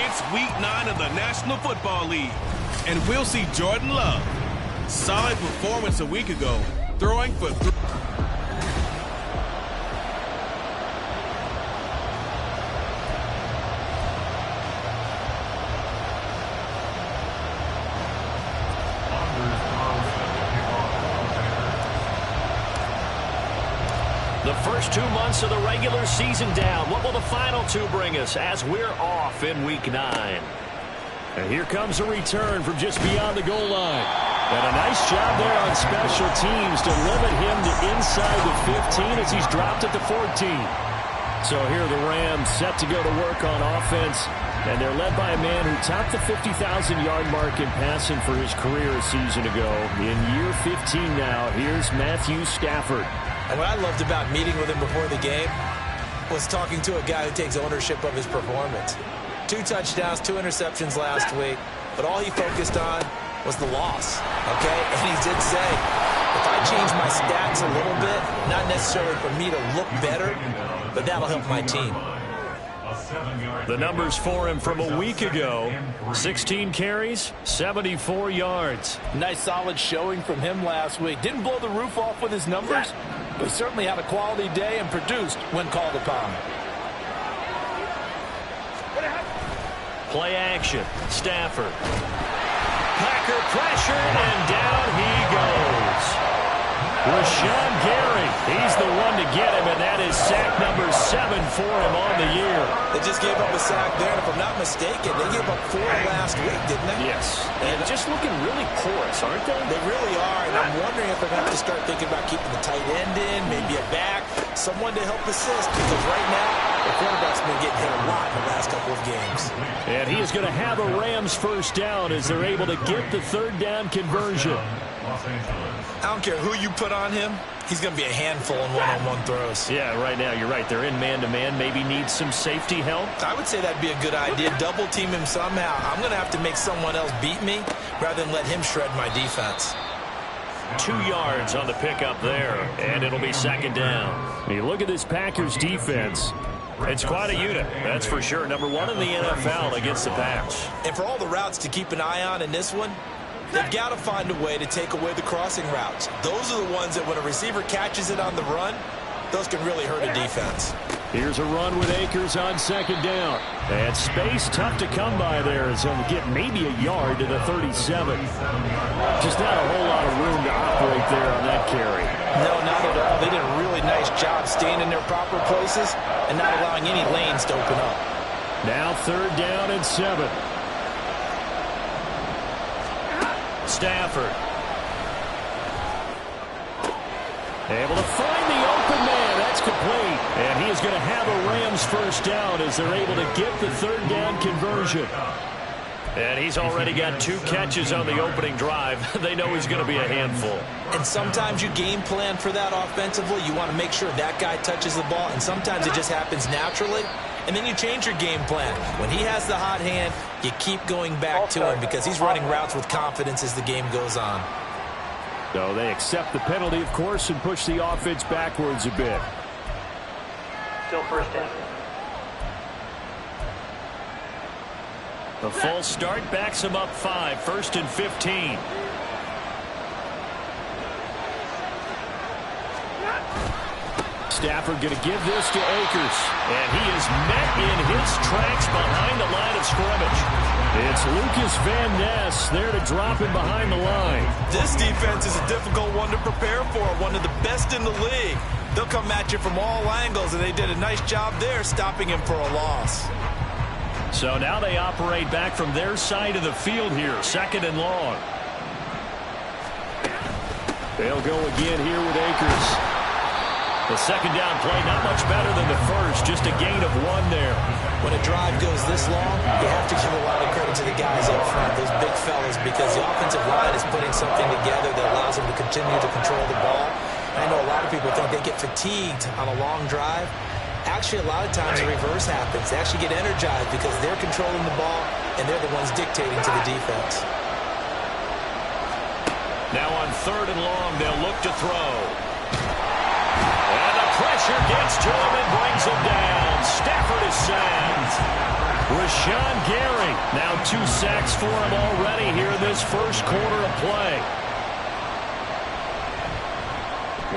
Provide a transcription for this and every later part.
It's Week 9 of the National Football League, and we'll see Jordan Love. Solid performance a week ago, throwing for The first 2 months of the regular season down. What will the final 2 bring us as we're off in Week 9? And here comes a return from just beyond the goal line. And a nice job there on special teams to limit him to inside the 15 as he's dropped at the 14. So here are the Rams set to go to work on offense. And they're led by a man who topped the 50,000-yard mark in passing for his career a season ago. In year 15 now, here's Matthew Stafford. And what I loved about meeting with him before the game was talking to a guy who takes ownership of his performance. 2 touchdowns, 2 interceptions last week, but all he focused on was the loss, okay? And he did say, if I change my stats a little bit, not necessarily for me to look better, but that'll help my team. The numbers for him from a week ago: 16 carries, 74 yards. Nice solid showing from him last week. Didn't blow the roof off with his numbers, but he certainly had a quality day and produced when called upon. Play action. Stafford. Packer pressure, and down he goes. Rashawn Gary, he's the one to get him, and that is sack number 7 for him on the year. They just gave up a sack there, and if I'm not mistaken, they gave up 4 last week, didn't they? Yes. And just looking really porous, aren't they? They really are, and I'm wondering if they're going to have to start thinking about keeping the tight end in, maybe a back, someone to help assist, because right now, the quarterback's been getting hit a lot in the last couple of games. And he is going to have a Rams first down as they're able to get the 3rd down conversion. I don't care who you put on him, he's going to be a handful in one-on-one throws. Yeah, right now, you're right. They're in man-to-man. Maybe need some safety help. I would say that'd be a good idea. Double team him somehow. I'm going to have to make someone else beat me rather than let him shred my defense. 2 yards on the pickup there, and it'll be 2nd down. You look at this Packers defense. It's quite a unit, that's for sure. Number 1 in the NFL against the pass. And for all the routes to keep an eye on in this one, they've got to find a way to take away the crossing routes. Those are the ones that when a receiver catches it on the run, those can really hurt a defense. Here's a run with Akers on 2nd down. And space tough to come by there as he'll get maybe a yard to the 37. Just not a whole lot of room to operate there on that carry. No, not at all. They did a really nice job staying in their proper places and not allowing any lanes to open up. Now 3rd down and 7. Stafford. Able to find the open man. That's complete. And he is going to have a Rams first down as they're able to get the 3rd down conversion. And he's already got 2 catches on the opening drive. They know he's going to be a handful. And sometimes you game plan for that offensively. You want to make sure that guy touches the ball. And sometimes it just happens naturally. And then you change your game plan. When he has the hot hand, you keep going back to him because he's running routes with confidence as the game goes on. So they accept the penalty, of course, and push the offense backwards a bit. Still first down. The false start backs him up 5, 1st and 15. Stafford going to give this to Akers. And he is met in his tracks behind the line of scrimmage. It's Lucas Van Ness there to drop him behind the line. This defense is a difficult one to prepare for, one of the best in the league. They'll come at you from all angles, and they did a nice job there stopping him for a loss. So now they operate back from their side of the field here, 2nd and long. They'll go again here with Akers. The 2nd down play, not much better than the first, just a gain of 1 there. When a drive goes this long, you have to give a lot of credit to the guys up front, those big fellas, because the offensive line is putting something together that allows them to continue to control the ball. I know a lot of people think they get fatigued on a long drive. Actually, a lot of times the reverse happens. They actually get energized because they're controlling the ball, and they're the ones dictating to the defense. Now on 3rd and long, they'll look to throw. And the pressure gets to him and brings him down. Stafford is sacked. Rashawn Gary. Now 2 sacks for him already here in this first quarter of play.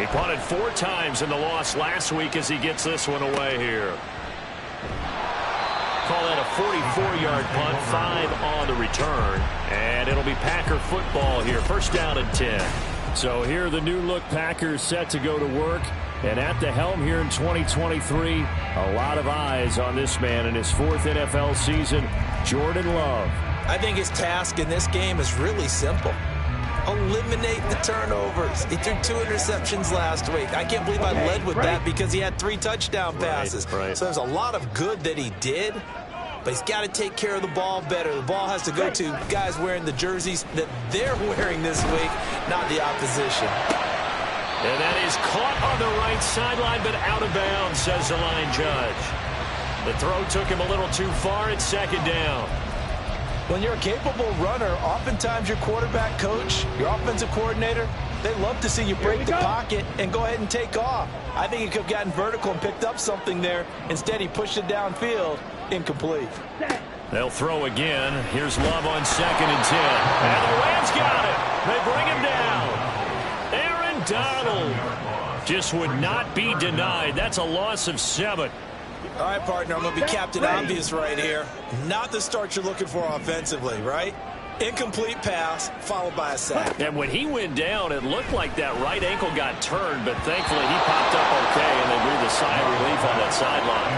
He punted 4 times in the loss last week as he gets this one away here. Call that a 44-yard punt, 5 on the return. And it'll be Packer football here, first down and 10. So here are the new-look Packers set to go to work. And at the helm here in 2023, a lot of eyes on this man in his 4th NFL season, Jordan Love. I think his task in this game is really simple. Eliminate the turnovers. He threw 2 interceptions last week. I can't believe I led with that because he had 3 touchdown passes. Right. So there's a lot of good that he did, but he's got to take care of the ball better. The ball has to go to guys wearing the jerseys that they're wearing this week, not the opposition. And that is caught on the right sideline, but out of bounds, says the line judge. The throw took him a little too far. It's second down. When you're a capable runner, oftentimes your quarterback coach, your offensive coordinator, they love to see you break the pocket and go ahead and take off. I think he could have gotten vertical and picked up something there. Instead, he pushed it downfield. Incomplete. They'll throw again. Here's Love on 2nd and 10. And the Rams got it. They bring him down. Aaron Donald just would not be denied. That's a loss of 7. All right, partner, I'm going to be Captain Obvious right here. Not the start you're looking for offensively, right? Incomplete pass, followed by a sack. And when he went down, it looked like that right ankle got turned, but thankfully he popped up okay, and they breathed a sigh of relief on that sideline.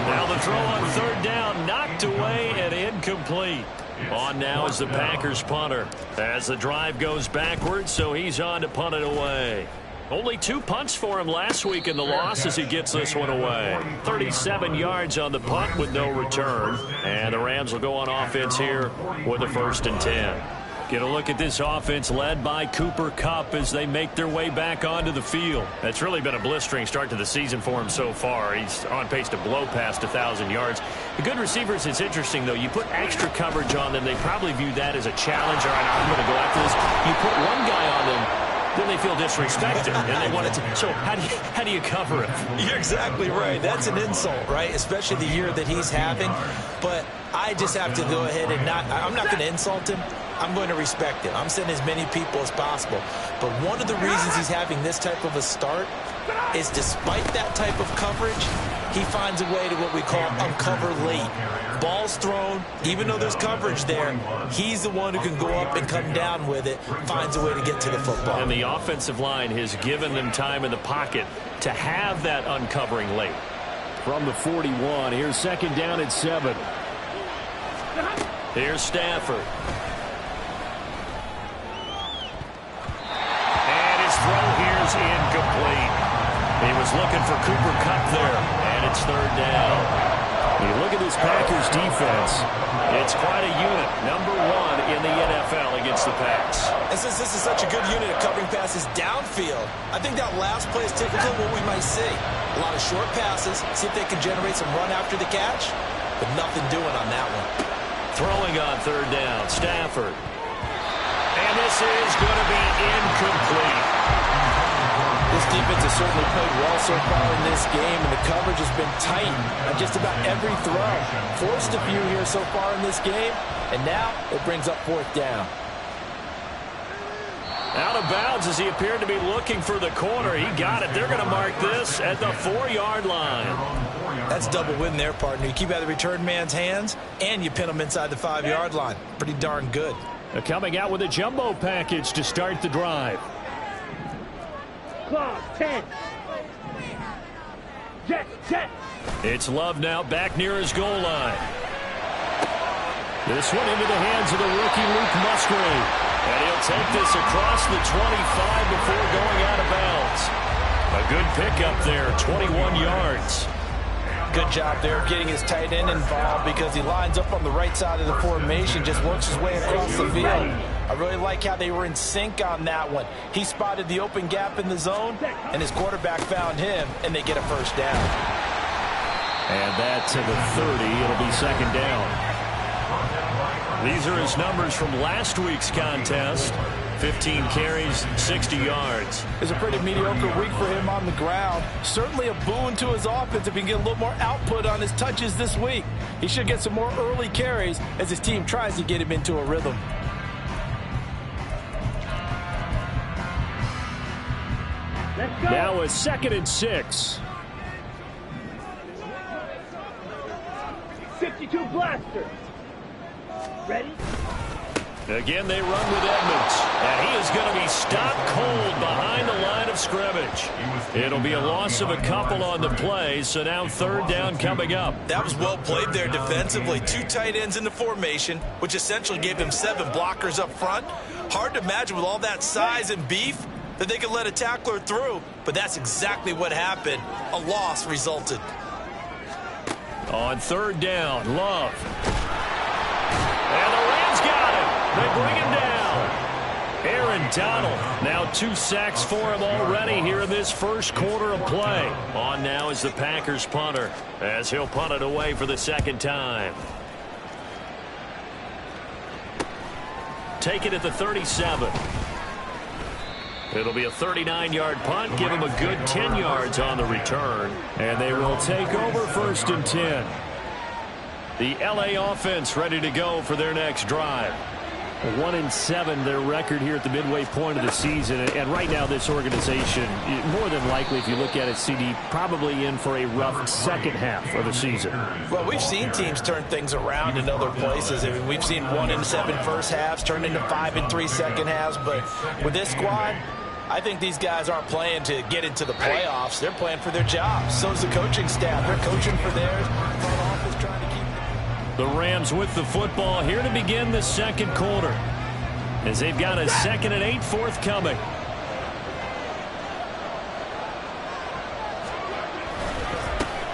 Now the throw on 3rd down, knocked away and incomplete. On now is the Packers punter as the drive goes backwards, so he's on to punt it away. Only 2 punts for him last week in the loss as he gets this one away. 37 yards on the punt with no return. And the Rams will go on offense here with a 1st and 10. Get a look at this offense led by Cooper Kupp as they make their way back onto the field. That's really been a blistering start to the season for him so far. He's on pace to blow past 1,000 yards. The good receivers, it's interesting, though. You put extra coverage on them, they probably view that as a challenge. All right, I'm going to go after this. You put one guy on them, then they feel disrespected, and they want to. So how do you cover him? You're exactly right. That's an insult, right? Especially the year that he's having. But I just have to go ahead and I'm not going to insult him. I'm going to respect him. I'm sending as many people as possible. But one of the reasons he's having this type of a start is despite that type of coverage, he finds a way to what we call uncover late. Ball's thrown, even though there's coverage there, he's the one who can go up and come down with it, finds a way to get to the football. And the offensive line has given them time in the pocket to have that uncovering late. From the 41, here's 2nd down and 7. Here's Stafford. And his throw here's incomplete. He was looking for Cooper Kupp there, and it's 3rd down. You look at this Packers defense, it's quite a unit. Number 1 in the NFL against the pass. And since this is such a good unit of covering passes downfield, I think that last play is typically what we might see. A lot of short passes, see if they can generate some run after the catch, but nothing doing on that one. Throwing on 3rd down, Stafford. And this is going to be incomplete. This defense has certainly played well so far in this game, and the coverage has been tight on just about every throw. Forced a few here so far in this game, and now it brings up 4th down. Out of bounds as he appeared to be looking for the corner. He got it. They're going to mark this at the 4-yard line. That's double win there, partner. You keep out of the return man's hands, and you pin him inside the 5-yard line. Pretty darn good. They're coming out with a jumbo package to start the drive. Claw, 10. Jet. It's Love now back near his goal line. This one into the hands of the rookie Luke Musgrave. And he'll take this across the 25 before going out of bounds. A good pickup there, 21 yards. Good job there of getting his tight end involved because he lines up on the right side of the formation, just works his way across the field. I really like how they were in sync on that one. He spotted the open gap in the zone, and his quarterback found him, and they get a 1st down. And that to the 30. It'll be 2nd down. These are his numbers from last week's contest. 15 carries, 60 yards. It's a pretty mediocre week for him on the ground. Certainly a boon to his offense if he can get a little more output on his touches this week. He should get some more early carries as his team tries to get him into a rhythm. Now a 2nd and 6. 52 blaster. Ready? Again, they run with Edmonds, and he is going to be stopped cold behind the line of scrimmage. It'll be a loss of a couple on the play, so now 3rd down coming up. That was well played there defensively. 2 tight ends in the formation, which essentially gave him 7 blockers up front. Hard to imagine with all that size and beef that they could let a tackler through, but that's exactly what happened. A loss resulted. On 3rd down, Love. And the Rams got him. They bring him down. Aaron Donald, now 2 sacks for him already here in this first quarter of play. On now is the Packers punter, as he'll punt it away for the 2nd time. Take it at the 37. It'll be a 39-yard punt, give him a good 10 yards on the return. And they will take over 1st and 10. The LA offense ready to go for their next drive. 1-7 their record here at the midway point of the season. And right now this organization, more than likely if you look at it, CD, probably in for a rough second half of the season. Well, we've seen teams turn things around in other places. I mean, we've seen 1-7 first halves turn into 5-3 second halves. But with this squad, I think these guys aren't playing to get into the playoffs. They're playing for their jobs. So is the coaching staff. They're coaching for theirs. Front office trying to keep the Rams with the football here to begin the 2nd quarter, as they've got a 2nd and 8 forthcoming.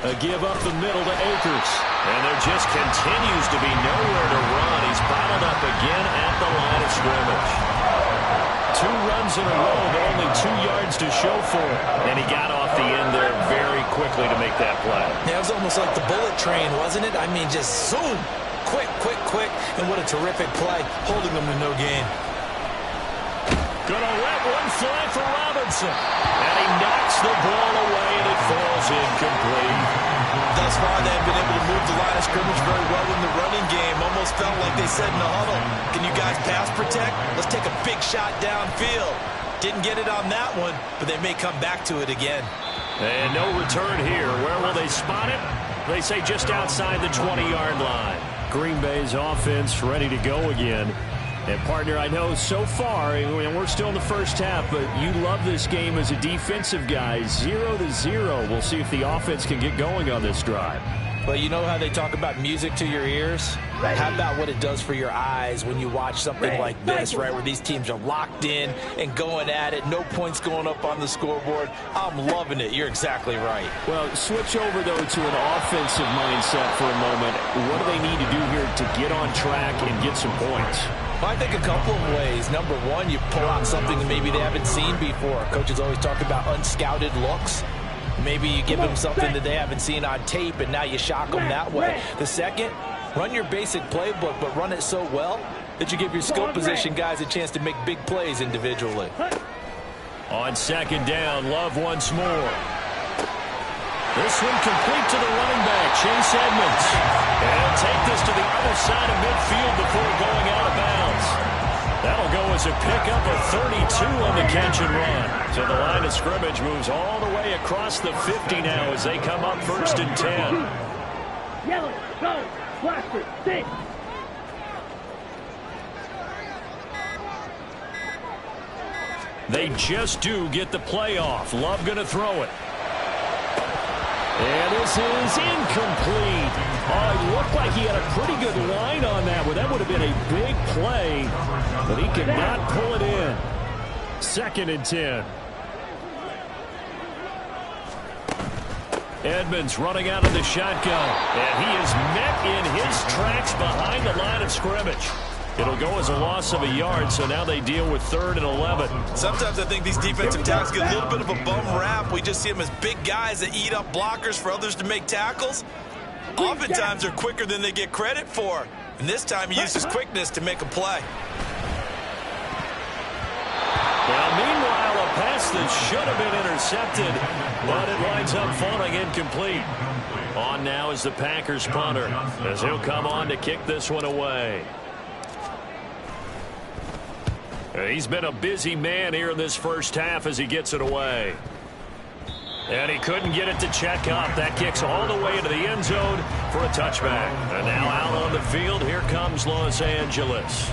A give up the middle to Akers. And there just continues to be nowhere to run. He's bottled up again at the line of scrimmage. 2 runs in a row, but only 2 yards to show for it. And he got off the end there very quickly to make that play. Yeah, it was almost like the bullet train, wasn't it? I mean, just zoom. Quick, quick, quick. And what a terrific play, holding them to no gain. Gonna let one fly for Robinson. And he knocks the ball away, and it falls incomplete. Thus far, they've been able to move the line of scrimmage very well in the running game. Almost felt like they said in the huddle, can you guys pass protect? Let's take a big shot downfield. Didn't get it on that one, but they may come back to it again. And no return here. Where will they spot it? They say just outside the 20-yard line. Green Bay's offense ready to go again. And, partner, I know so far, and we're still in the first half, but you love this game as a defensive guy. 0-0. We'll see if the offense can get going on this drive. Well, you know how they talk about music to your ears? How about what it does for your eyes when you watch something like this, right, where these teams are locked in and going at it, no points going up on the scoreboard? I'm loving it. You're exactly right. Well, switch over, though, to an offensive mindset for a moment. What do they need to do here to get on track and get some points? Well, I think a couple of ways. Number one, you pull out something that maybe they haven't seen before. Coaches always talk about unscouted looks. Maybe you give them something that they haven't seen on tape, and now you shock them that way. The second, run your basic playbook, but run it so well that you give your skill position guys a chance to make big plays individually. On 2nd down, Love once more. This one complete to the running back, Chase Edmonds. And he'll take this to the other side of midfield before going out of bounds. That'll go as a pickup of 32 on the catch and run. So the line of scrimmage moves all the way across the 50 now as they come up 1st and 10. Yellow, go, blaster, stay. They just do get the play off. Love going to throw it. And this is incomplete. Oh, it looked like he had a pretty good line on that one. That would have been a big play, but he could not pull it in. 2nd and 10. Edmonds running out of the shotgun, and he is met in his tracks behind the line of scrimmage. It'll go as a loss of a yard, so now they deal with 3rd and 11. Sometimes I think these defensive tackles get a little bit of a bum rap. We just see them as big guys that eat up blockers for others to make tackles. Oftentimes they're quicker than they get credit for. And this time he used his quickness to make a play. Well, meanwhile, a pass that should have been intercepted, but it winds up falling incomplete. On now is the Packers punter, as he'll come on to kick this one away. He's been a busy man here in this first half as he gets it away. And he couldn't get it to check up. That kicks all the way into the end zone for a touchback. And now out on the field, here comes Los Angeles.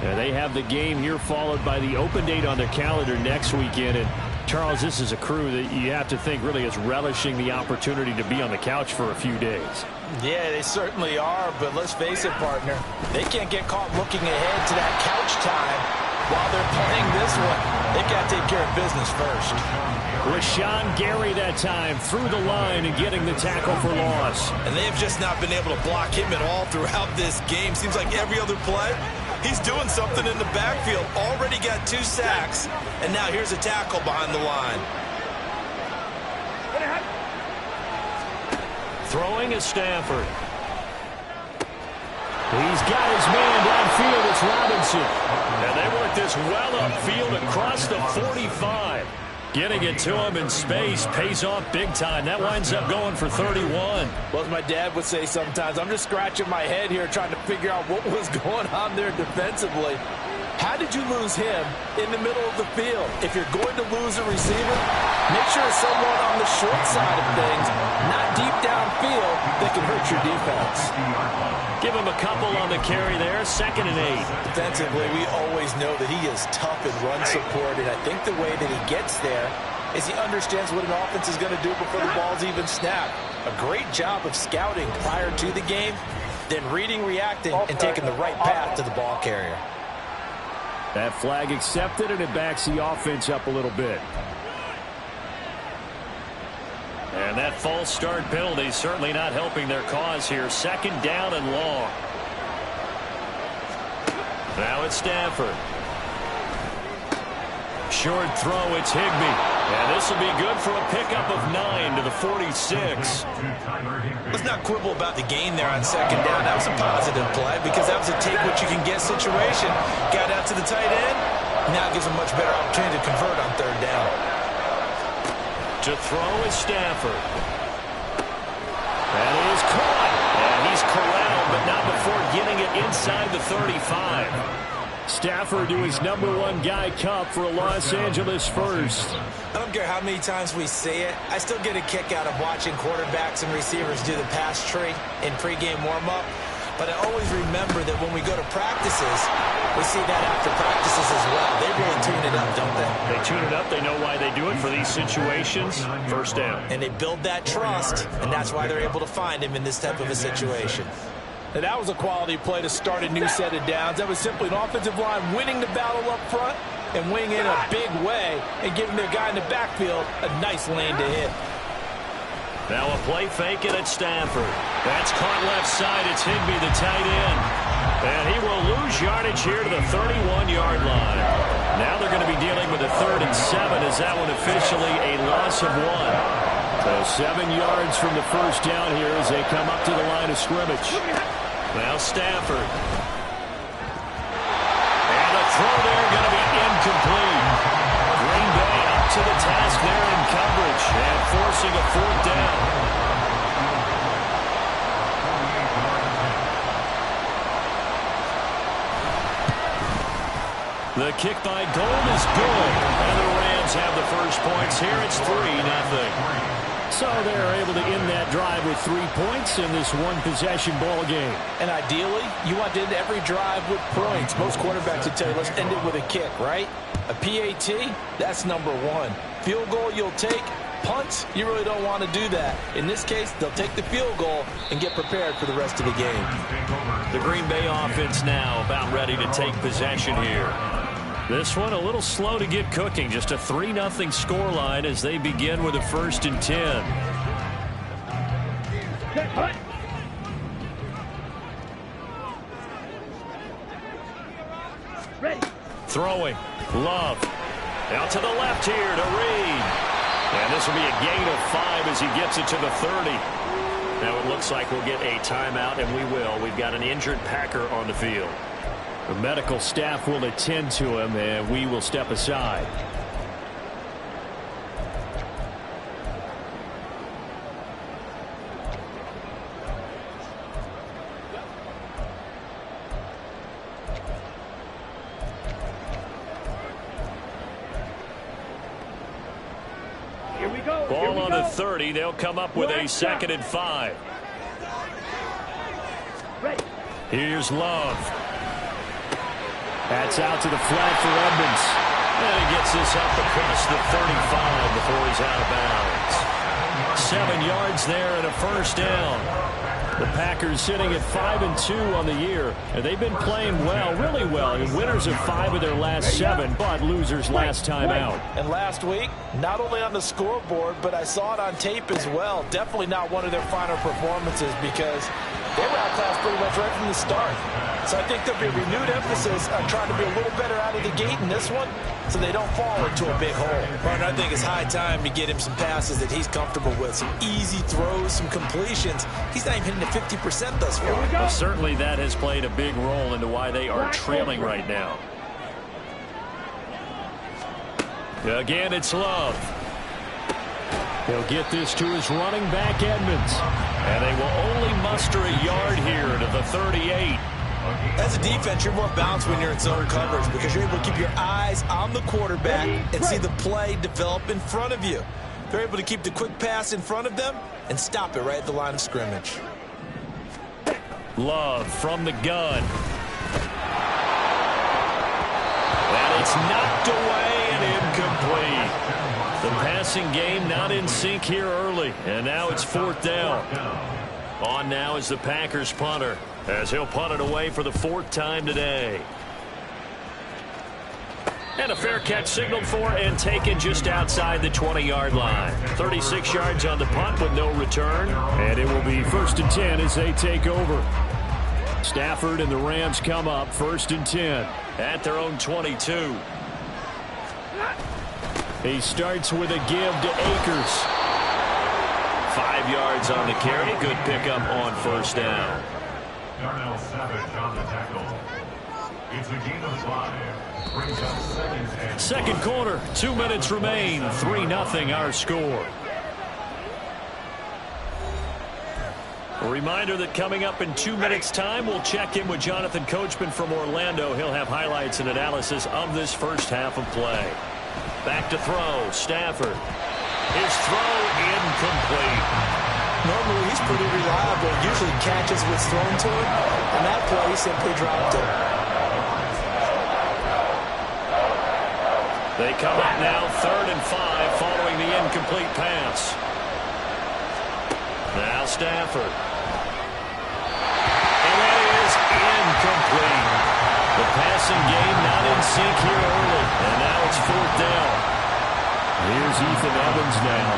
And they have the game here followed by the open date on their calendar next weekend. And Charles, this is a crew that you have to think really is relishing the opportunity to be on the couch for a few days. Yeah, they certainly are, but let's face it, partner. They can't get caught looking ahead to that couch time while they're playing this one. They've got to take care of business first. Rashawn Gary that time through the line and getting the tackle for loss. And they have just not been able to block him at all throughout this game. Seems like every other play, he's doing something in the backfield. Already got 2 sacks, and now here's a tackle behind the line. Throwing is Stafford. He's got his man downfield. It's Robinson. And they work this well upfield across the 45. Getting it to him in space pays off big time. That winds up going for 31. Well, as my dad would say sometimes, I'm just scratching my head here trying to figure out what was going on there defensively. How did you lose him in the middle of the field? If you're going to lose a receiver, make sure it's someone on the short side of things, not deep downfield, that can hurt your defense. Give him a couple on the carry there. 2nd and 8. Defensively, we always know that he is tough in run support, and I think the way that he gets there is he understands what an offense is going to do before the ball's even snapped. A great job of scouting prior to the game, then reading, reacting, and taking the right path to the ball carrier. That flag accepted, and it backs the offense up a little bit. And that false start penalty certainly not helping their cause here. 2nd down and long. Now it's Stafford. Short throw, it's Higbee. And this will be good for a pickup of 9 to the 46. Let's not quibble about the gain there on 2nd down. That was a positive play because that was a take-what-you-can-get situation. Got out to the tight end. Now it gives them much better opportunity to convert on 3rd down. To throw is Stafford. That is caught. And he's corralled, but not before getting it inside the 35. Stafford to his #1 guy Cup for a Los Angeles first. I don't care how many times we say it. I still get a kick out of watching quarterbacks and receivers do the pass tree in pregame warm-up. But I always remember that when we go to practices, we see that after practices as well. They really tune it up, don't they? They tune it up. They know why they do it for these situations. 1st down. And they build that trust, and that's why they're able to find him in this type of a situation. And that was a quality play to start a new set of downs. That was simply an offensive line winning the battle up front and winning in a big way and giving their guy in the backfield a nice lane to hit. Now a play fake it at Stafford. That's caught left side. It's Higbee, the tight end. And he will lose yardage here to the 31-yard line. Now they're going to be dealing with a 3rd and 7 as that one officially a loss of 1. So 7 yards from the first down here as they come up to the line of scrimmage. Now Stafford. And the throw there going to be incomplete. Green Bay up to the task there in coverage and forcing a 4th down. The kick by Gold is good. And the Rams have the first points here. It's 3-0. So they're able to end that drive with 3 points in this one-possession ball game. And ideally, you want to end every drive with points. Most quarterbacks would tell you, let's end it with a kick, right? A PAT, that's #1. Field goal you'll take. Punts, you really don't want to do that. In this case, they'll take the field goal and get prepared for the rest of the game. The Green Bay offense now about ready to take possession here. This one a little slow to get cooking. Just a 3-0 scoreline as they begin with a 1st and 10. Ready. Throwing. Love. Out to the left here to Reed. And this will be a gain of 5 as he gets it to the 30. Now it looks like we'll get a timeout, and we will. We've got an injured Packer on the field. The medical staff will attend to him, and we will step aside. Ball on the 30. They'll come up with a 2nd and 5. Here's Love. That's out to the flat for Edmonds. And he gets this up across the 35 before he's out of bounds. 7 yards there and a first down. The Packers sitting at 5-2 on the year, and they've been playing well, really well. Winners of 5 of their last 7, but losers last time out. And last week, not only on the scoreboard, but I saw it on tape as well. Definitely not one of their finer performances because they were outclassed pretty much right from the start. So I think there'll be a renewed emphasis on trying to be a little better out of the gate in this one so they don't fall into a big hole. But I think it's high time to get him some passes that he's comfortable with. Some easy throws, some completions. He's not even hitting the 50% thus far. Well, certainly that has played a big role into why they are trailing right now. Again, it's Love. He'll get this to his running back, Edmonds. And they will only muster a yard here to the 38. As a defense, you're more balanced when you're in zone coverage because you're able to keep your eyes on the quarterback and see the play develop in front of you. They're able to keep the quick pass in front of them and stop it right at the line of scrimmage. Love from the gun. And it's knocked away and incomplete. The passing game not in sync here early, and now it's 4th down. On now is the Packers punter, as he'll punt it away for the 4th time today. And a fair catch signaled for and taken just outside the 20-yard line. 36 yards on the punt with no return. And it will be 1st and 10 as they take over. Stafford and the Rams come up 1st and 10. At their own 22. He starts with a give to Akers. 5 yards on the carry. Good pickup on 1st down. Darnell Savage on the tackle. It's a gain of 5. Brings up 2nd and 2nd quarter. 2 minutes remain. 3-0 our score. A reminder that coming up in 2 minutes' time, we'll check in with Jonathan Coachman from Orlando. He'll have highlights and analysis of this first half of play. Back to throw. Stafford. His throw incomplete. Normally, he's pretty reliable. Usually catches what's thrown to him. On that play, he simply dropped it. They come up now 3rd and 5 following the incomplete pass. Now Stafford. And that is incomplete. The passing game not in sync here early. And now it's 4th down. Here's Ethan Evans now.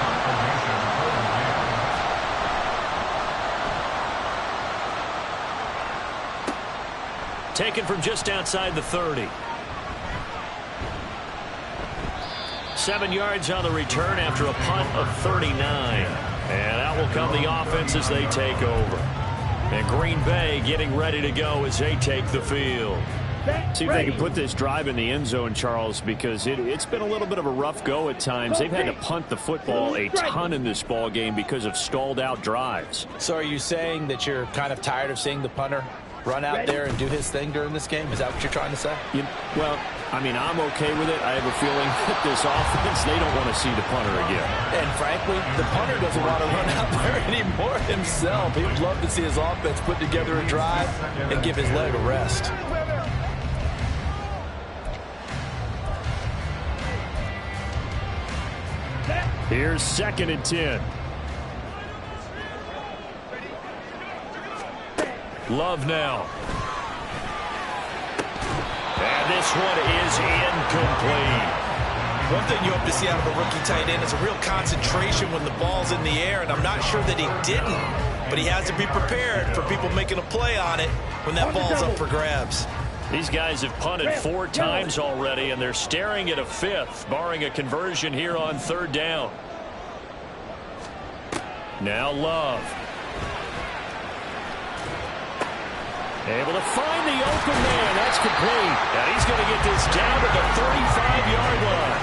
Taken from just outside the 30. 7 yards on the return after a punt of 39. And out will come the offense as they take over. And Green Bay getting ready to go as they take the field. See if they can put this drive in the end zone, Charles, because it's been a little bit of a rough go at times. They've had to punt the football a ton in this ball game because of stalled out drives. So are you saying that you're kind of tired of seeing the punter run out there and do his thing during this game? Is that what you're trying to say? Well, I mean, I'm okay with it. I have a feeling that this offense, they don't want to see the punter again. And frankly, the punter doesn't want to run out there anymore himself. He would love to see his offense put together a drive and give his leg a rest. Here's 2nd and 10. Love now. And this one is incomplete. One thing you hope to see out of a rookie tight end is a real concentration when the ball's in the air, and I'm not sure that he didn't, but he has to be prepared for people making a play on it when that ball's up for grabs. These guys have punted 4 times already, and they're staring at a 5th, barring a conversion here on 3rd down. Now Love. Able to find the open man. That's complete. And he's going to get this down to the 35-yard line.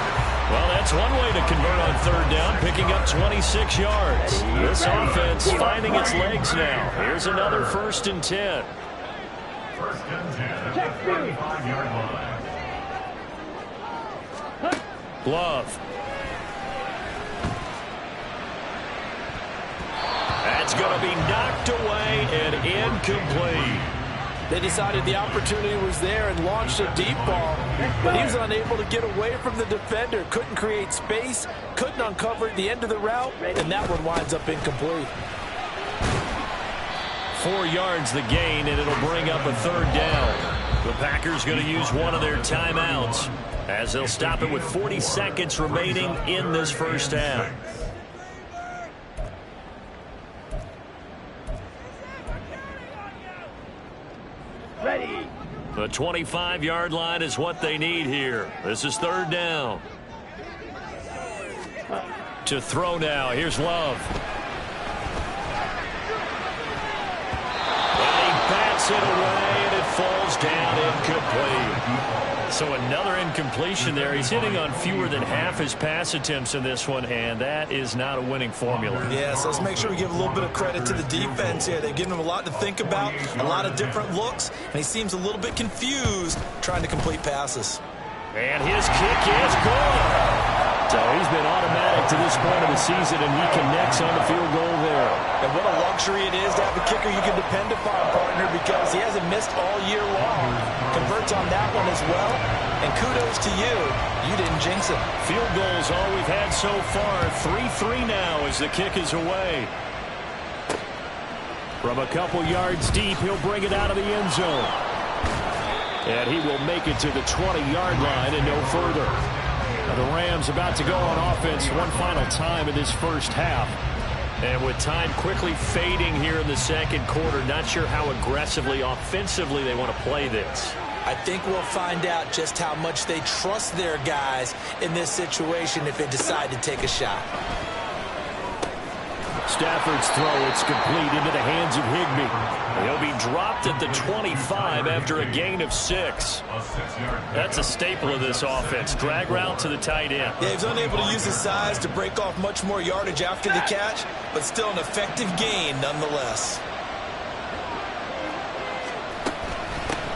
Well, that's one way to convert on third down, picking up 26 yards. This offense finding its legs now. Here's another 1st and 10. 1st and 10 at the 35-yard line. Glove. That's going to be knocked away and incomplete. They decided the opportunity was there and launched a deep ball, but he was unable to get away from the defender. Couldn't create space, couldn't uncover at the end of the route, and that one winds up incomplete. 4 yards the gain, and it'll bring up a third down. The Packers going to use one of their timeouts as they'll stop it with 40 seconds remaining in this first half. Ready. The 25-yard line is what they need here. This is third down. To throw now. Here's Love. And he bats it away, and it falls down incomplete. So another incompletion there. He's hitting on fewer than half his pass attempts in this one, and that is not a winning formula. Yeah, so let's make sure we give a little bit of credit to the defense here. They've given him a lot to think about, a lot of different looks, and he seems a little bit confused trying to complete passes. And his kick is good. So he's been automatic to this point of the season, and he connects on the field goal there. And what a luxury it is to have a kicker you can depend upon, partner, because he hasn't missed all year long. Converts on that one as well. And kudos to you. You didn't jinx it. Field goals all we've had so far. 3-3 now as the kick is away. From a couple yards deep, he'll bring it out of the end zone. And he will make it to the 20-yard line and no further. Now the Rams about to go on offense one final time in this first half. And with time quickly fading here in the second quarter, not sure how aggressively, offensively they want to play this. I think we'll find out just how much they trust their guys in this situation if they decide to take a shot. Stafford's throw, it's complete into the hands of Higbee. He'll be dropped at the 25 after a gain of 6. That's a staple of this offense. Drag route to the tight end. Yeah, he's unable to use his size to break off much more yardage after the catch, but still an effective gain nonetheless.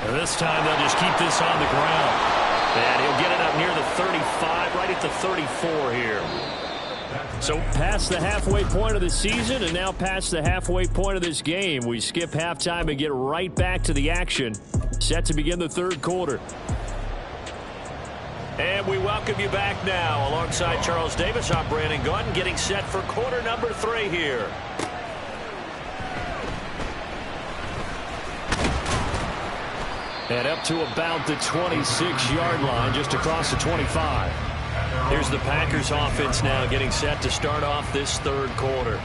And this time they'll just keep this on the ground. And he'll get it up near the 35, right at the 34 here. So past the halfway point of the season and now past the halfway point of this game. We skip halftime and get right back to the action. Set to begin the third quarter. And we welcome you back now. Alongside Charles Davis, I'm Brandon Gunn, getting set for quarter number 3 here. And up to about the 26-yard line, just across the 25. Here's the Packers offense now getting set to start off this third quarter.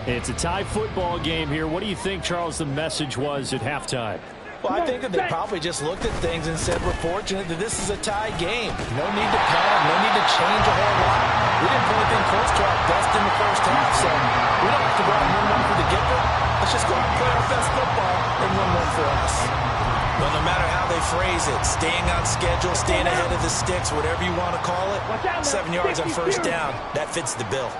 It's a tie football game here. What do you think, Charles, the message was at halftime? Well, I think that they probably just looked at things and said, we're fortunate that this is a tie game. No need to panic, no need to change a whole lot. We didn't put anything close to our best in the first half, so we don't have to go out and win one for the giver. Let's just go out and play our best football and win one for us. Well, no matter how they phrase it, staying on schedule, staying ahead of the sticks, whatever you want to call it, 7 yards on first down, that fits the bill.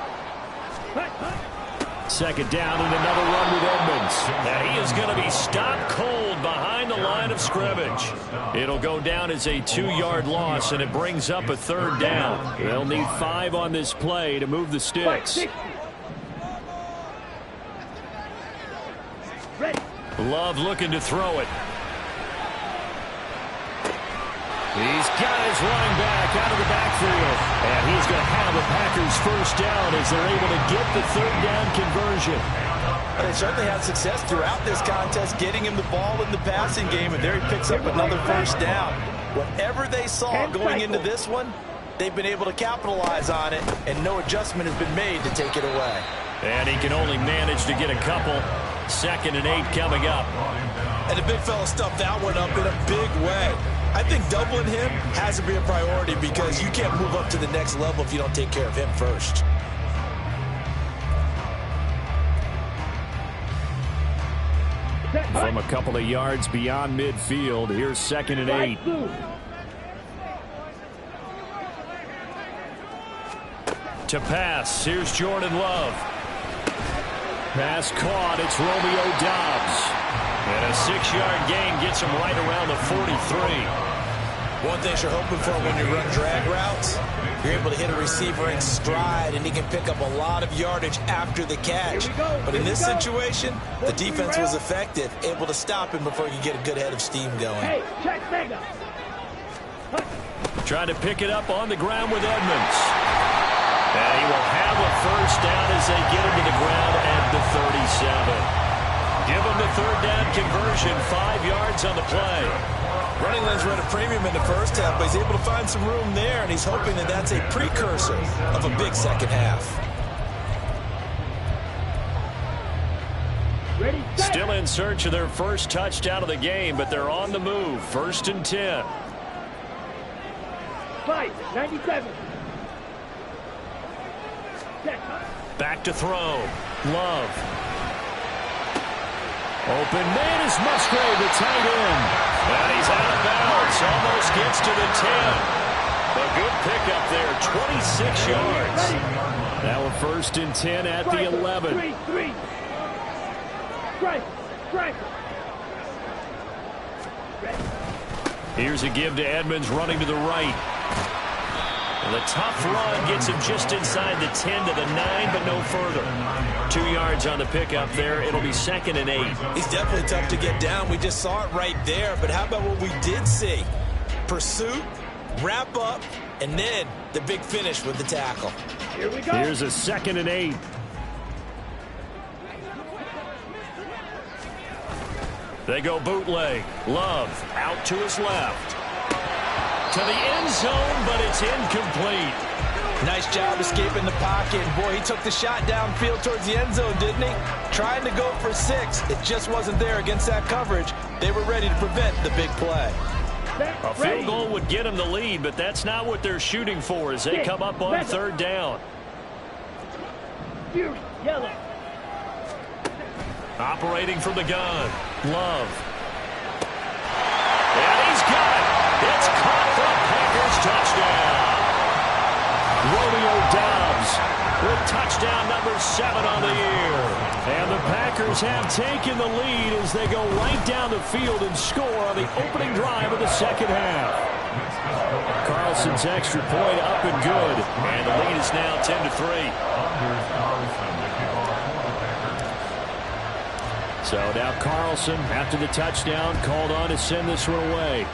Second down and another run with Edmonds. And he is going to be stopped cold behind the line of scrimmage. It'll go down as a 2-yard loss, and it brings up a third down. They'll need 5 on this play to move the sticks. Love looking to throw it. He's got his running back out of the backfield. And he's going to have the Packers first down as they're able to get the third down conversion. They certainly had success throughout this contest getting him the ball in the passing game, and there he picks up another first down. Whatever they saw going into this one, they've been able to capitalize on it, and no adjustment has been made to take it away. And he can only manage to get a couple. 2nd and 8 coming up. And the big fella stuffed that one up in a big way. I think doubling him has to be a priority because you can't move up to the next level if you don't take care of him first. From a couple of yards beyond midfield, here's 2nd and 8. To pass, here's Jordan Love. Pass caught, it's Romeo Doubs. And a 6-yard gain gets him right around the 43. One thing you're hoping for when you run drag routes, you're able to hit a receiver in stride, and he can pick up a lot of yardage after the catch. But in this situation, the defense was effective, able to stop him before you get a good head of steam going. Hey, check Lega. Trying to pick it up on the ground with Edmonds. And he will have a first down as they get him to the ground at the 37. Give him the 3rd down conversion, 5 yards on the play. Running lanes were at a premium in the first half, but he's able to find some room there, and he's hoping that that's a precursor of a big second half. Ready, set. Still in search of their first touchdown of the game, but they're on the move. 1st and 10. Fight, 97. Set. Back to throw. Love. Open man is Musgrave, the tight end. And he's out of bounds. Almost gets to the 10. A good pickup there, 26 yards. Now a 1st and 10 at the 11. 3. Strike. Here's a give to Edmonds running to the right. And the tough run gets him just inside the 10 to the 9, but no further. 2 yards on the pickup there. It'll be 2nd and 8. He's definitely tough to get down. We just saw it right there. But how about what we did see? Pursuit, wrap up, and then the big finish with the tackle. Here we go. Here's a 2nd and 8. They go bootleg. Love out to his left. To the end zone, but it's incomplete. Nice job escaping the pocket. Boy, he took the shot downfield towards the end zone, didn't he? Trying to go for 6. It just wasn't there against that coverage. They were ready to prevent the big play. A field goal would get them the lead, but that's not what they're shooting for as they come up on 3rd down. Yellow. Operating from the gun. Love. And he's got it. It's caught for a Packers touchdown. Romeo Doubs with touchdown number 7 on the year. And the Packers have taken the lead as they go right down the field and score on the opening drive of the 2nd half. Carlson's extra point up and good. And the lead is now 10-3. So now Carlson, after the touchdown, called on to send this one away.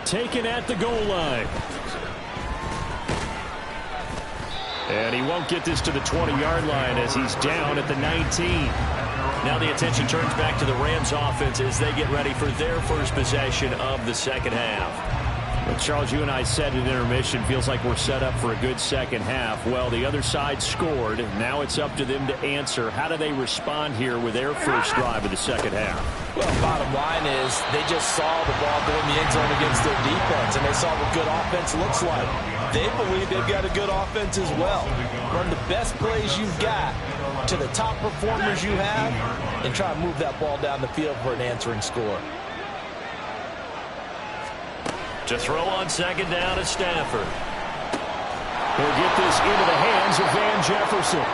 Taken at the goal line. And he won't get this to the 20-yard line as he's down at the 19. Now the attention turns back to the Rams offense as they get ready for their first possession of the 2nd half. Well, Charles, you and I said at intermission, feels like we're set up for a good 2nd half. Well, the other side scored. Now it's up to them to answer. How do they respond here with their first drive of the 2nd half? Well, bottom line is they just saw the ball go in the end zone against their defense, and they saw what good offense looks like. They believe they've got a good offense as well. Run the best plays you've got to the top performers you have and try to move that ball down the field for an answering score. To throw on 2nd down at Stafford. He'll get this into the hands of Van Jefferson.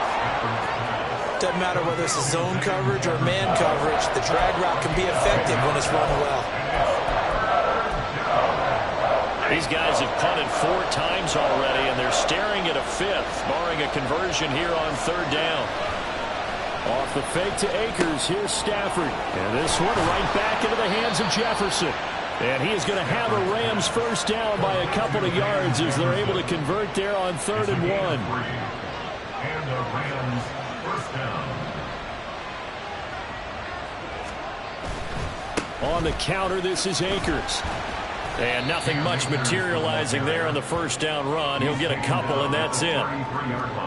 Doesn't matter whether it's a zone coverage or man coverage, the drag route can be effective when it's run well. These guys have punted 4 times already, and they're staring at a 5th, barring a conversion here on 3rd down. Off the fake to Akers, here's Stafford. And this one right back into the hands of Jefferson. And he is going to have a Rams first down by a couple of yards as they're able to convert there on 3rd and 1. And the Rams first down. On the counter, this is Akers. And nothing much materializing there on the first down run. He'll get a couple, and that's it.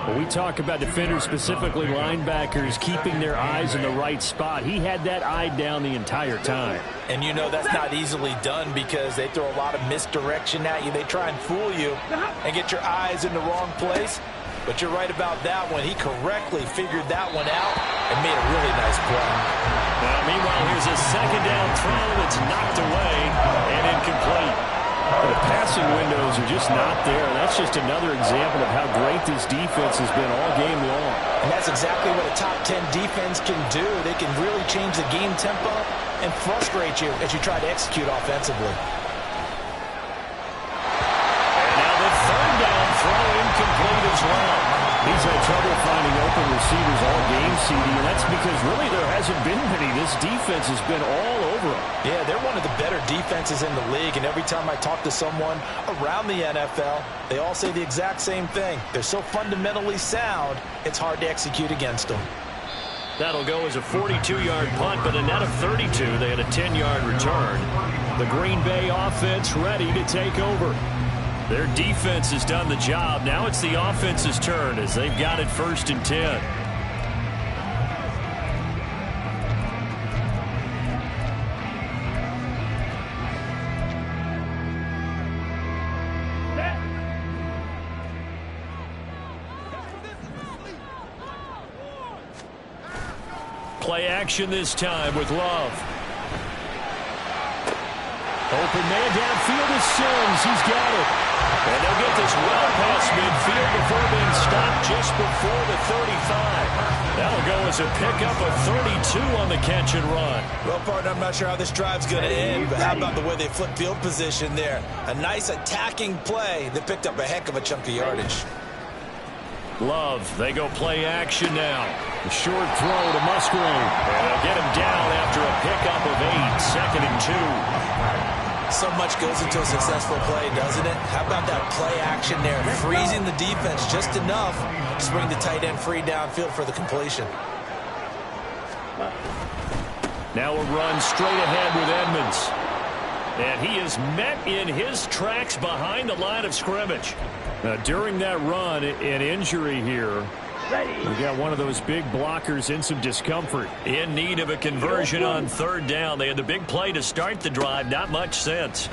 When we talk about defenders, specifically linebackers, keeping their eyes in the right spot, he had that eye down the entire time. And you know that's not easily done because they throw a lot of misdirection at you. They try and fool you and get your eyes in the wrong place. But you're right about that one. He correctly figured that one out and made a really nice play. Now, meanwhile, here's a second down throw that's knocked away and incomplete. The passing windows are just not there. That's just another example of how great this defense has been all game long. And that's exactly what a top 10 defense can do. They can really change the game tempo and frustrate you as you try to execute offensively. And now the third down throw incomplete as well. He's had trouble finding open receivers all game, CD, and that's because really there hasn't been many. This defense has been all over them. Yeah, they're one of the better defenses in the league, and every time I talk to someone around the NFL, they all say the exact same thing. They're so fundamentally sound, it's hard to execute against them. That'll go as a 42-yard punt, but a net of 32. They had a 10-yard return. The Green Bay offense ready to take over. Their defense has done the job. Now it's the offense's turn as they've got it 1st and 10. Play action this time with Love. Open man downfield is Sims. He's got it. And they'll get this well past midfield before being stopped just before the 35. That'll go as a pickup of 32 on the catch and run. Well, partner, I'm not sure how this drive's going to end, but how about the way they flip field position there? A nice attacking play that picked up a heck of a chunk of yardage. Love, they go play action now. A short throw to Musgrave. And they'll get him down after a pickup of 8, 2nd and 2. So much goes into a successful play, doesn't it? How about that play action there? Freezing the defense just enough to bring the tight end free downfield for the completion. Now a run straight ahead with Edmonds. And he is met in his tracks behind the line of scrimmage. Now, during that run, an injury here. We got one of those big blockers in some discomfort. In need of a conversion on 3rd down. They had the big play to start the drive. Not much sense.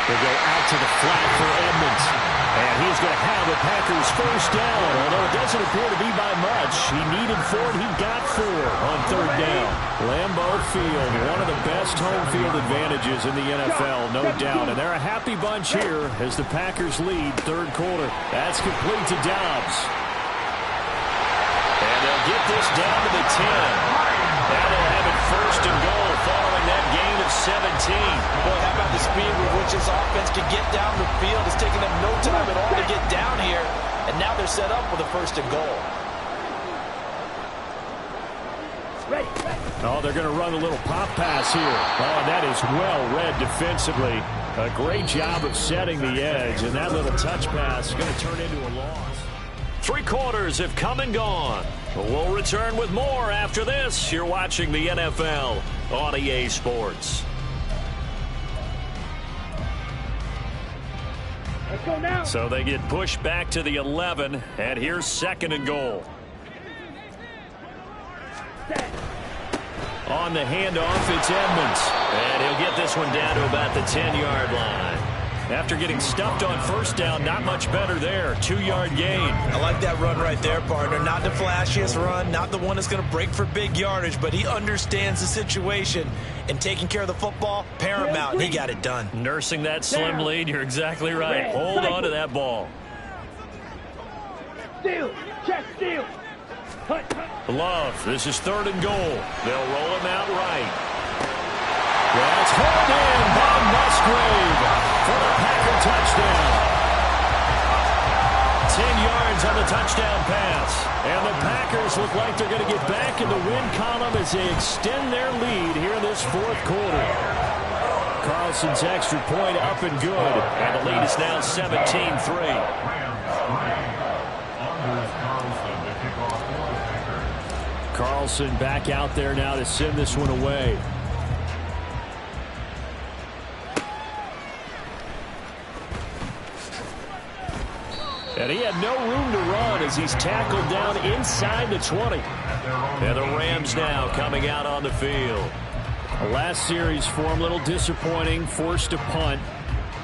They go out to the flat for Edmonds. And he's going to have the Packers 1st down. Although it doesn't appear to be by much. He needed 4 and he got 4 on 3rd down. Lambeau Field, one of the best home field advantages in the NFL, no doubt. And they're a happy bunch here as the Packers lead 3rd quarter. That's complete to Dobbs. And they'll get this down to the 10. Now they'll have it 1st and goal following that gain of 17. Boy, how about the speed with which this offense can get down the field? It's taking them no time at all to get down here. And now they're set up with a 1st and goal. Oh, they're going to run a little pop pass here. Oh, that is well read defensively. A great job of setting the edge, and that little touch pass is going to turn into a loss. 3 quarters have come and gone. We'll return with more after this. You're watching the NFL on EA Sports. Let's go now. So they get pushed back to the 11, and here's 2nd and goal. On the handoff, it's Edmonds. And he'll get this one down to about the 10-yard line. After getting stuffed on 1st down, not much better there. 2-yard gain. I like that run right there, partner. Not the flashiest run, not the one that's going to break for big yardage, but he understands the situation. And taking care of the football, paramount, and he got it done. Nursing that slim lead, you're exactly right. Hold on to that ball. Steal. Check steal. Love, this is 3rd and goal. They'll roll him out right. That's hauled in by Musgrave for the Packer touchdown. 10 yards on the touchdown pass. And the Packers look like they're going to get back in the win column as they extend their lead here in this 4th quarter. Carlson's extra point up and good. And the lead is now 17-3. Carlson back out there now to send this one away. And he had no room to run as he's tackled down inside the 20. And the Rams now coming out on the field. The last series for him, a little disappointing, forced a punt.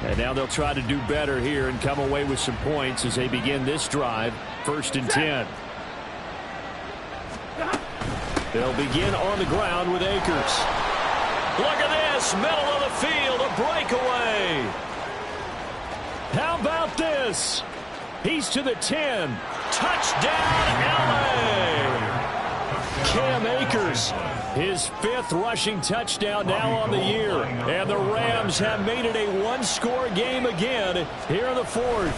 And now they'll try to do better here and come away with some points as they begin this drive. 1st and 10. They'll begin on the ground with Akers. Look at this, middle of the field, a breakaway. How about this? He's to the 10. Touchdown, LA! Cam Akers, his 5th rushing touchdown now on the year. And the Rams have made it a one-score game again here in the 4th.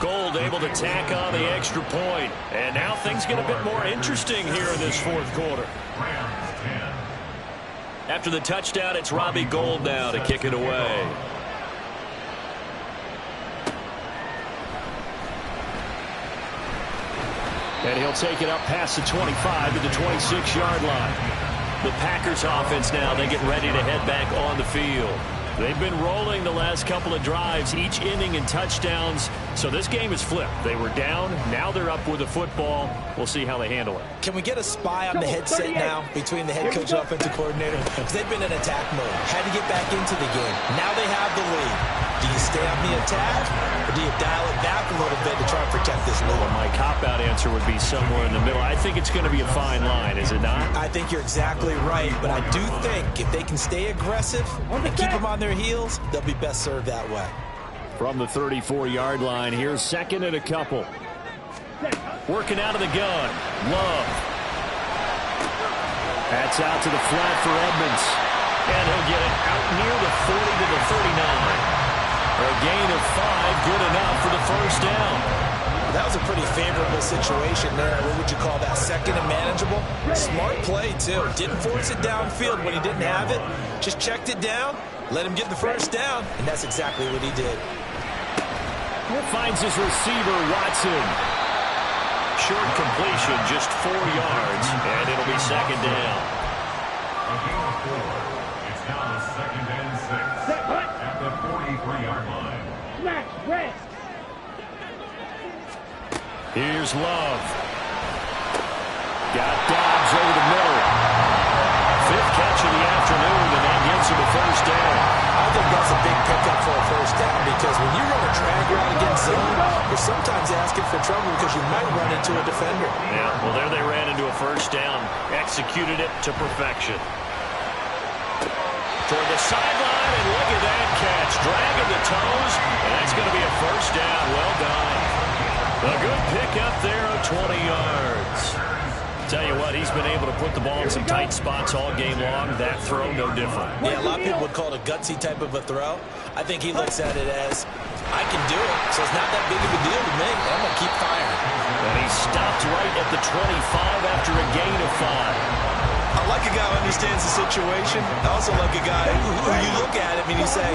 Gold able to tack on the extra point. And now things get a bit more interesting here in this 4th quarter. After the touchdown, it's Robbie Gould now to kick it away. And he'll take it up past the 25 to the 26-yard line. The Packers offense now, they get ready to head back on the field. They've been rolling the last couple of drives, each inning in touchdowns. So this game is flipped. They were down. Now they're up with the football. We'll see how they handle it. Can we get a spy on the headset now between the head coach and offensive coordinator? Because they've been in attack mode. Had to get back into the game. Now they have the lead. Do you stay on the attack, or do you dial it back a little bit to try and protect this lead? Well, my cop-out answer would be somewhere in the middle. I think it's going to be a fine line, is it not? I think you're exactly right, but I do think if they can stay aggressive and keep them on their heels, they'll be best served that way. From the 34-yard line, here's 2nd and a couple. Working out of the gun. Love. That's out to the flat for Edmonds. And he'll get it out near the 40 to the 39. A gain of 5, good enough for the 1st down. That was a pretty favorable situation there. What would you call that? 2nd and manageable? Smart play, too. Didn't force it downfield when he didn't have it. Just checked it down, let him get the 1st down, and that's exactly what he did. Finds his receiver, Watson. Short completion, just 4 yards, and it'll be 2nd down. A gain of 4. It's now 2nd and 6. At the 43-yard line. Smash, rest. Here's Love. Got Dobbs over the middle. 5th catch of the afternoon, and that gets him a 1st down. I think that's a big pickup for a 1st down because when you run a drag route against zone, you're sometimes asking for trouble because you might run into a defender. Yeah, well, there they ran into a 1st down. Executed it to perfection. Toward the sideline, and look at that catch. Dragging the toes, and that's going to be a 1st down. Well done. A good pickup there of 20 yards. Tell you what, he's been able to put the ball in some tight spots all game long. That throw, no different. Yeah, a lot of people would call it a gutsy type of a throw. I think he looks at it as, I can do it, so it's not that big of a deal to me. I'm going to keep firing. And he stopped right at the 25 after a gain of 5. I like a guy who understands the situation. I also like a guy who you look at him and you say,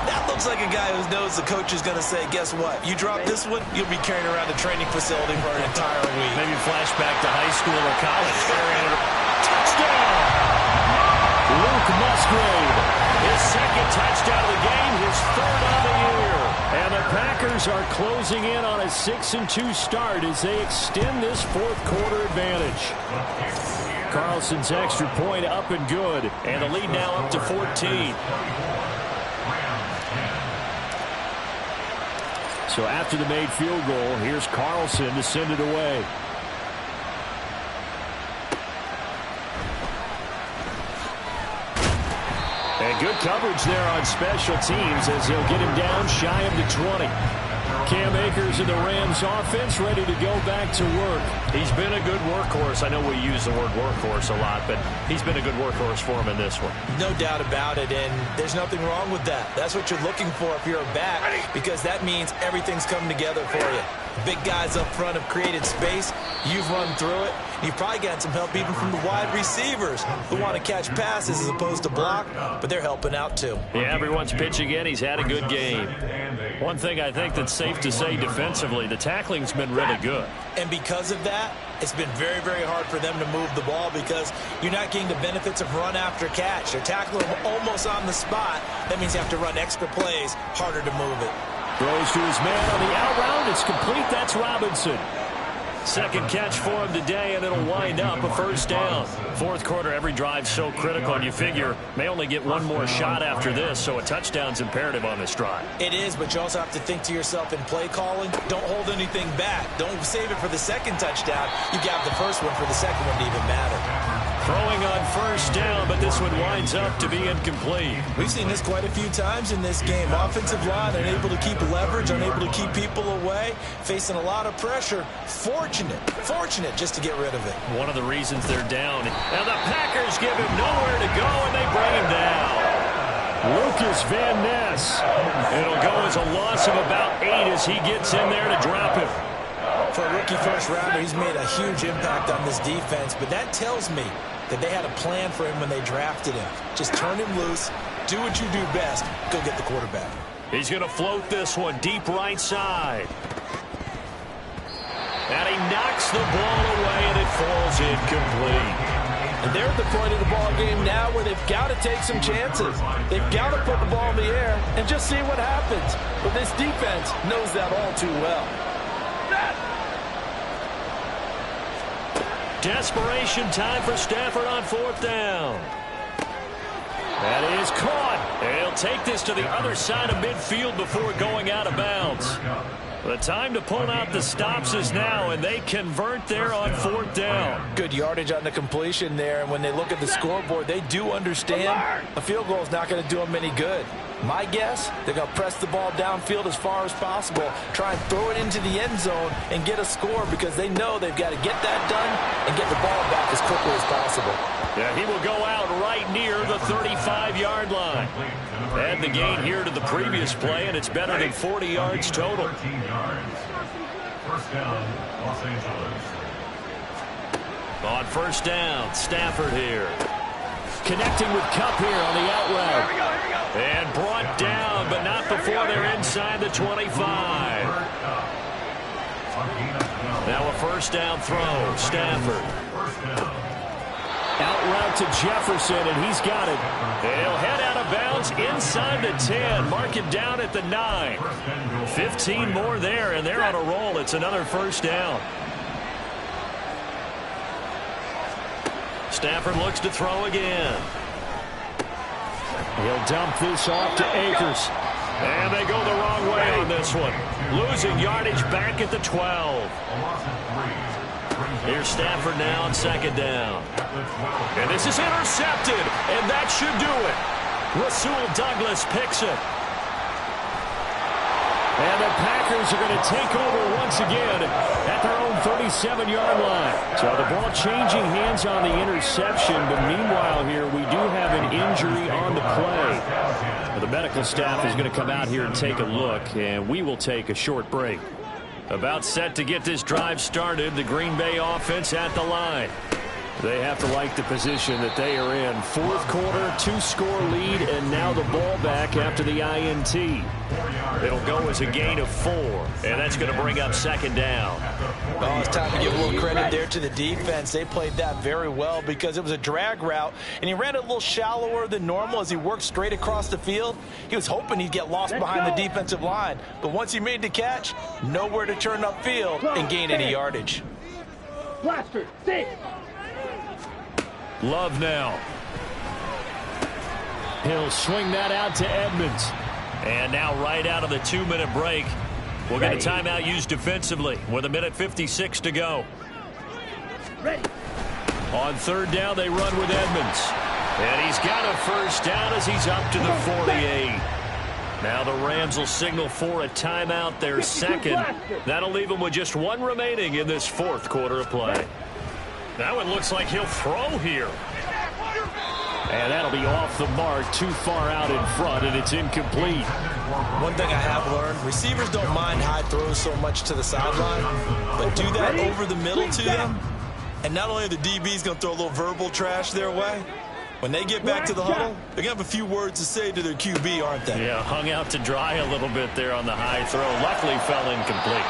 that looks like a guy who knows the coach is going to say, guess what? You drop this one, you'll be carrying around the training facility for an entire week. Maybe flashback to high school or college. Touchdown! Luke Musgrave. His 2nd touchdown of the game, his 3rd on the year. And the Packers are closing in on a 6-2 start as they extend this 4th quarter advantage. Carlson's extra point up and good, and the lead now up to 14. So after the made field goal, here's Carlson to send it away. And good coverage there on special teams as they'll get him down shy of the 20. Cam Akers and the Rams offense ready to go back to work. He's been a good workhorse. I know we use the word workhorse a lot, but he's been a good workhorse for him in this one. No doubt about it, and there's nothing wrong with that. That's what you're looking for if you're a back, because that means everything's coming together for you. Big guys up front have created space. You've run through it. You've probably gotten some help even from the wide receivers who want to catch passes as opposed to block, but they're helping out too. Yeah, everyone's pitching in. He's had a good game. One thing I think that's safe to say defensively, the tackling's been really good. And because of that, it's been very, very hard for them to move the ball because you're not getting the benefits of run after catch. They're tackling them almost on the spot. That means you have to run extra plays, harder to move it. Throws to his man on the out route. It's complete. That's Robinson. Second catch for him today, and it'll wind up a first down. Fourth quarter, every drive so critical, and you figure may only get one more shot after this, so a touchdown's imperative on this drive. It is, but you also have to think to yourself in play calling, don't hold anything back. Don't save it for the second touchdown. You got the first one for the second one to even matter. Throwing on first down, but this one winds up to be incomplete. We've seen this quite a few times in this game. Offensive line unable to keep leverage, unable to keep people away, facing a lot of pressure. Fortunate just to get rid of it. One of the reasons they're down. And the Packers give him nowhere to go, and they bring him down. Lucas Van Ness. It'll go as a loss of about 8 as he gets in there to drop him. For a rookie first rounder, he's made a huge impact on this defense, but that tells me that they had a plan for him when they drafted him. Just turn him loose, do what you do best, go get the quarterback. He's going to float this one deep right side. And he knocks the ball away, and it falls incomplete. And they're at the point of the ball game now where they've got to take some chances. They've got to put the ball in the air and just see what happens. But this defense knows that all too well. Desperation time for Stafford on fourth down. That is caught. He'll take this to the other side of midfield before going out of bounds. The time to pull out the stops is now, and they convert there on fourth down. Good yardage on the completion there, and when they look at the scoreboard, they do understand a field goal is not going to do them any good. My guess, they're going to press the ball downfield as far as possible, try and throw it into the end zone and get a score because they know they've got to get that done and get the ball back as quickly as possible. Yeah, he will go out right near the 35-yard line. Add the gain here to the previous play, and it's better than 40 yards total. 13 yards. First down, Los Angeles. On first down, Stafford here. Connecting with Kupp here on the out route. And brought down, but not before they're inside the 25. Now a first down throw, Stafford. Out route to Jefferson, and he's got it. He'll head out of bounds inside the 10. Mark him down at the 9. 15 more there, and they're on a roll. It's another first down. Stafford looks to throw again. He'll dump this off to Akers. And they go the wrong way on this one. Losing yardage back at the 12. Here's Stafford now on second down. And this is intercepted, and that should do it. Rasul Douglas picks it. And the Packers are going to take over once again at their own 37-yard line. So the ball changing hands on the interception, but meanwhile here we do have an injury on the play. The medical staff is going to come out here and take a look, and we will take a short break. About set to get this drive started, the Green Bay offense at the line. They have to like the position that they are in. Fourth quarter, 2-score lead, and now the ball back after the INT. It'll go as a gain of 4, and that's going to bring up second down. Oh, it's time to give a little credit there to the defense. They played that very well because it was a drag route, and he ran a little shallower than normal as he worked straight across the field. He was hoping he'd get lost behind the defensive line, but once he made the catch, nowhere to turn upfield and gain any yardage. Blaster, 6. Love now. He'll swing that out to Edmonds. And now right out of the 2-minute break, we'll get a timeout used defensively with 1:56 to go. Ready. On third down, they run with Edmonds. And he's got a first down as he's up to the 48. Now the Rams will signal for a timeout, their second. That'll leave them with just 1 remaining in this fourth quarter of play. That one looks like he'll throw here. And that'll be off the mark, too far out in front, and it's incomplete. One thing I have learned, receivers don't mind high throws so much to the sideline, but do that over the middle to them, and not only are the DBs going to throw a little verbal trash their way, when they get back to the huddle, they're going to have a few words to say to their QB, aren't they? Yeah, hung out to dry a little bit there on the high throw. Luckily fell incomplete.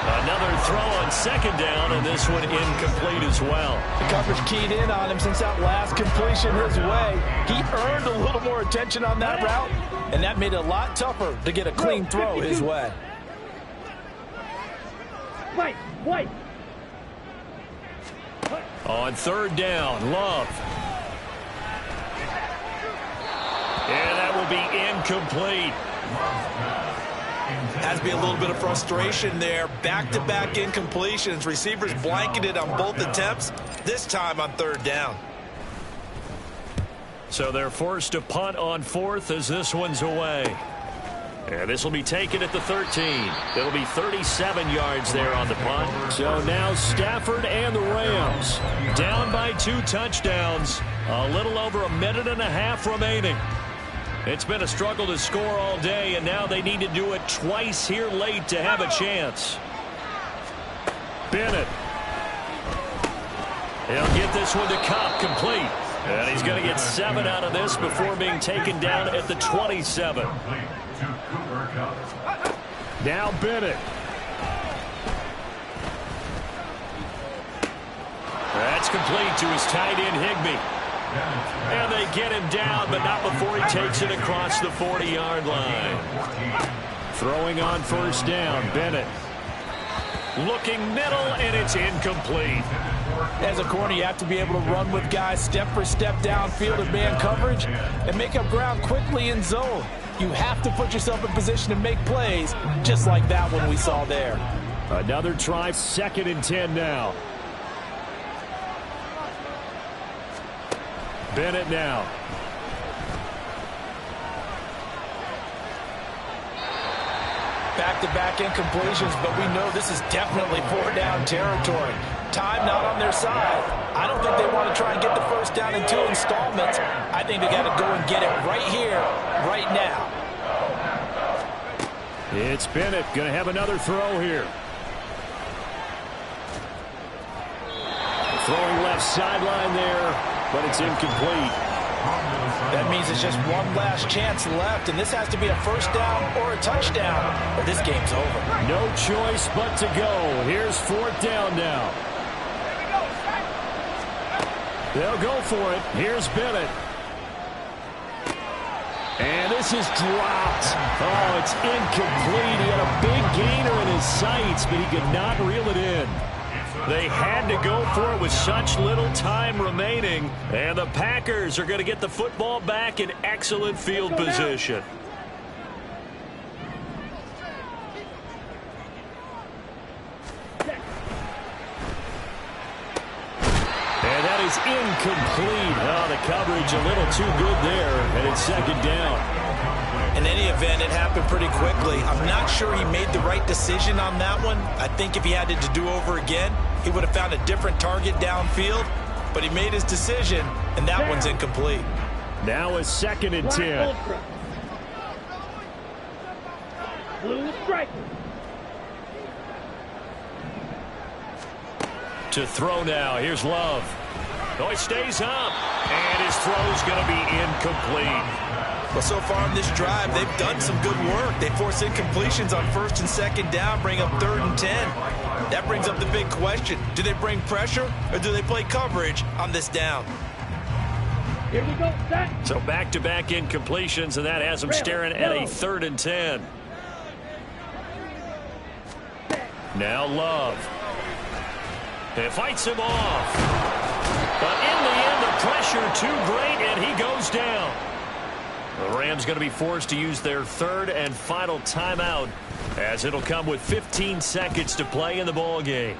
Another throw on second down, and this one incomplete as well. The coverage keyed in on him since that last completion his way. He earned a little more attention on that route, and that made it a lot tougher to get a clean throw his way. White. On third down, Love. And that will be incomplete. Has to be a little bit of frustration there. Back-to-back incompletions. Receivers blanketed on both attempts, this time on third down. So they're forced to punt on fourth as this one's away. And this will be taken at the 13. It'll be 37 yards there on the punt. So now Stafford and the Rams down by 2 touchdowns. A little over a minute and a half remaining. It's been a struggle to score all day, and now they need to do it twice here late to have a chance. Bennett. He'll get this one to Cobb, complete. And he's going to get 7 out of this before being taken down at the 27. Now Bennett. That's complete to his tight end, Higbee. And they get him down, but not before he takes it across the 40-yard line. Throwing on first down, Bennett. Looking middle, and it's incomplete. As a corner, you have to be able to run with guys step for step downfield in man coverage and make up ground quickly in zone. You have to put yourself in position to make plays, just like that one we saw there. Another try, 2nd and 10 now. Bennett now. Back-to-back incompletions, but we know this is definitely 4-down territory. Time not on their side. I don't think they want to try and get the first down in 2 installments. I think they got to go and get it right here, right now. It's Bennett going to have another throw here. Throwing left sideline there, but it's incomplete. That means it's just one last chance left, and this has to be a first down or a touchdown, or this game's over. No choice but to go. Here's 4th down now. They'll go for it. Here's Bennett. And this is dropped. Oh, it's incomplete. He had a big gainer in his sights, but he could not reel it in. They had to go for it with such little time remaining. And the Packers are going to get the football back in excellent field position. And that is incomplete. Oh, the coverage a little too good there. And it's 2nd down. In any event, it happened pretty quickly. I'm not sure he made the right decision on that one. I think if he had to do over again, he would have found a different target downfield. But he made his decision, and that one's incomplete. Now a 2nd and 10. Blue strike. To throw now. Here's Love. Oh, he stays up. And his throw's going to be incomplete. Well, so far in this drive, they've done some good work. They force incompletions on 1st and 2nd down, bring up 3rd and 10. That brings up the big question. Do they bring pressure, or do they play coverage on this down? Here we go, set. So back-to-back incompletions, and that has them staring at a 3rd and 10. Now Love. It fights him off. But in the end, the pressure too great, and he goes down. The Rams going to be forced to use their 3rd and final timeout, as it'll come with 15 seconds to play in the ball game.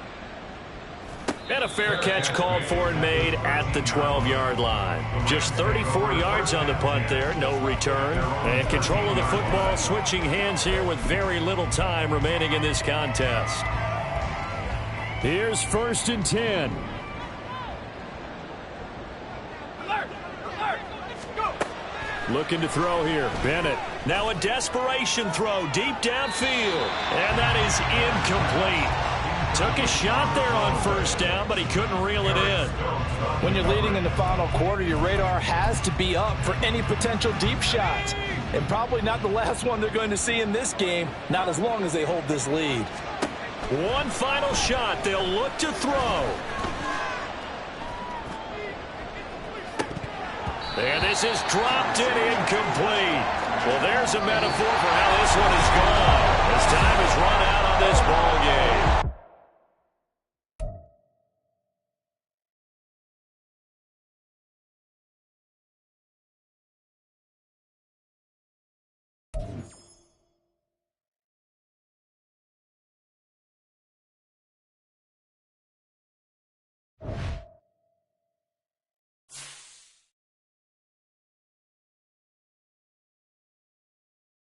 And a fair catch called for and made at the 12-yard line. Just 34 yards on the punt there, no return. And control of the football switching hands here with very little time remaining in this contest. Here's 1st and 10. Looking to throw here. Bennett. Now a desperation throw deep downfield. And that is incomplete. Took a shot there on 1st down, but he couldn't reel it in. When you're leading in the final quarter, your radar has to be up for any potential deep shots. And probably not the last one they're going to see in this game, not as long as they hold this lead. One final shot. They'll look to throw. And this is dropped and incomplete. Well, there's a metaphor for how this one is gone, as time has run out on this ball game.